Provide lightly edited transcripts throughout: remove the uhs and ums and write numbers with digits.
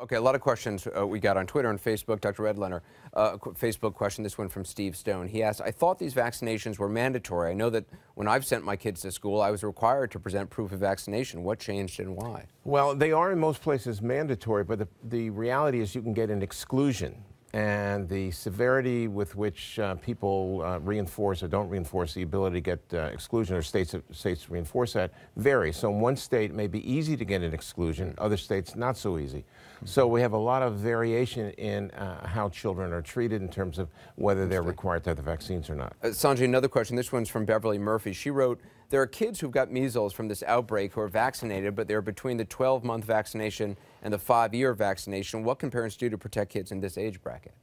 Okay, a lot of questions we got on Twitter and Facebook. Dr. Redlener, Facebook question, this one from Steve Stone. He asked, I thought these vaccinations were mandatory. I know that when I've sent my kids to school, I was required to present proof of vaccination. What changed and why? Well, they are in most places mandatory, but the reality is you can get an exclusion. And the severity with which people reinforce or don't reinforce the ability to get exclusion, or states reinforce that, varies. So in one state it may be easy to get an exclusion, other states not so easy. So we have a lot of variation in how children are treated in terms of whether they're required to have the vaccines or not. Sanjay, another question. This one's from Beverly Murphy. She wrote, there are kids who've got measles from this outbreak who are vaccinated, but they're between the 12-month vaccination and the 5-year vaccination. What can parents do to protect kids in this age bracket?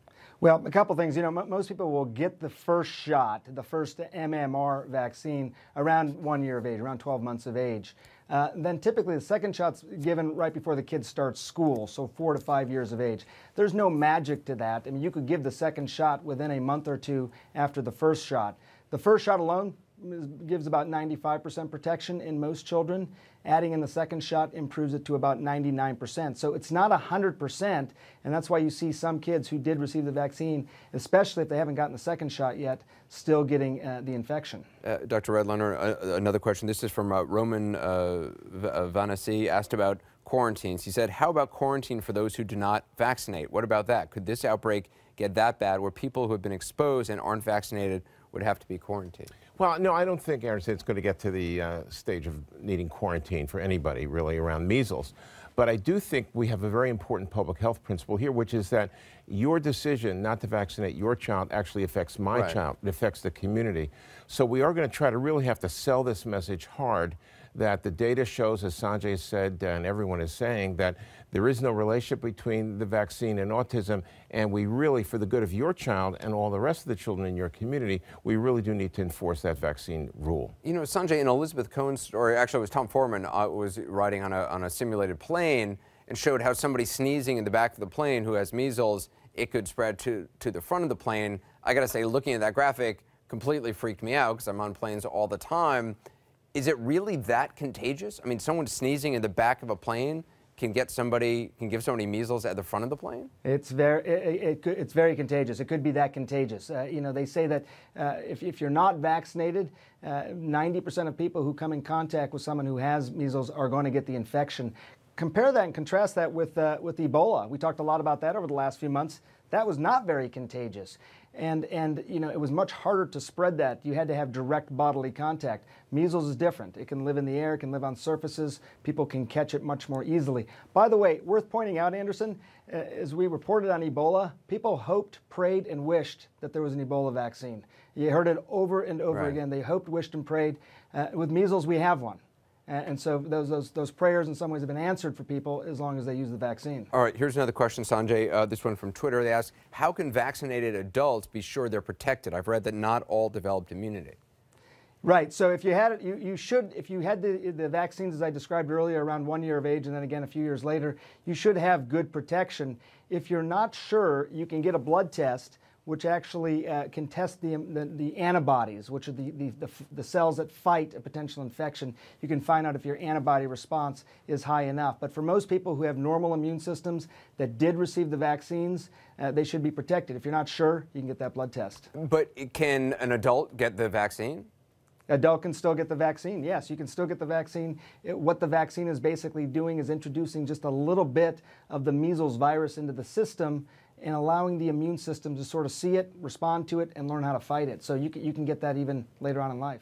Well, a couple things. You know, most people will get the first shot, the first MMR vaccine around 1 year of age, around 12 months of age. Then typically the second shot's given right before the kid starts school, so 4 to 5 years of age. There's no magic to that. I mean, you could give the second shot within a month or two after the first shot. The first shot alone gives about 95% protection in most children. Adding in the second shot improves it to about 99%. So it's not 100%, and that's why you see some kids who did receive the vaccine, especially if they haven't gotten the second shot yet, still getting the infection. Dr. Redlener, another question. This is from Roman Vanassi, asked about quarantines. He said, how about quarantine for those who do not vaccinate? What about that? Could this outbreak get that bad where people who have been exposed and aren't vaccinated would have to be quarantined? Well, no, I don't think, Aaron, it's going to get to the stage of needing quarantine for anybody really around measles. But I do think we have a very important public health principle here, which is that your decision not to vaccinate your child actually affects my child. It affects the community. So we are going to try to really have to sell this message hard, that the data shows, as Sanjay said and everyone is saying, that there is no relationship between the vaccine and autism, and we really, for the good of your child and all the rest of the children in your community, we really do need to enforce that vaccine rule. You know, Sanjay, in Elizabeth Cohen's story, actually it was Tom Foreman, was riding on a simulated plane and showed how somebody sneezing in the back of the plane who has measles, it could spread to the front of the plane. I gotta say, looking at that graphic completely freaked me out because I'm on planes all the time. Is it really that contagious? I mean, someone sneezing in the back of a plane can give somebody measles at the front of the plane? It's very contagious. It could be that contagious. You know, they say that if you're not vaccinated, 90% of people who come in contact with someone who has measles are going to get the infection. Compare that and contrast that with Ebola. We talked a lot about that over the last few months. That was not very contagious. And you know, it was much harder to spread that. You had to have direct bodily contact. Measles is different. It can live in the air, it can live on surfaces. People can catch it much more easily. By the way, worth pointing out, Anderson, as we reported on Ebola, people hoped, prayed, and wished that there was an Ebola vaccine. You heard it over and over again. They hoped, wished, and prayed. With measles, we have one. And so those prayers in some ways have been answered for people as long as they use the vaccine. All right, here's another question, Sanjay. This one from Twitter. They ask, how can vaccinated adults be sure they're protected? I've read that not all developed immunity. Right. So if you had it, you should, if you had the vaccines as I described earlier around 1 year of age and then again a few years later, you should have good protection. If you're not sure, you can get a blood test which actually can test the antibodies, which are the cells that fight a potential infection. You can find out if your antibody response is high enough. But for most people who have normal immune systems that did receive the vaccines, they should be protected. If you're not sure, you can get that blood test. But can an adult get the vaccine? Adult can still get the vaccine. Yes, you can still get the vaccine. What the vaccine is basically doing is introducing just a little bit of the measles virus into the system and allowing the immune system to sort of see it, respond to it, and learn how to fight it. So you can get that even later on in life.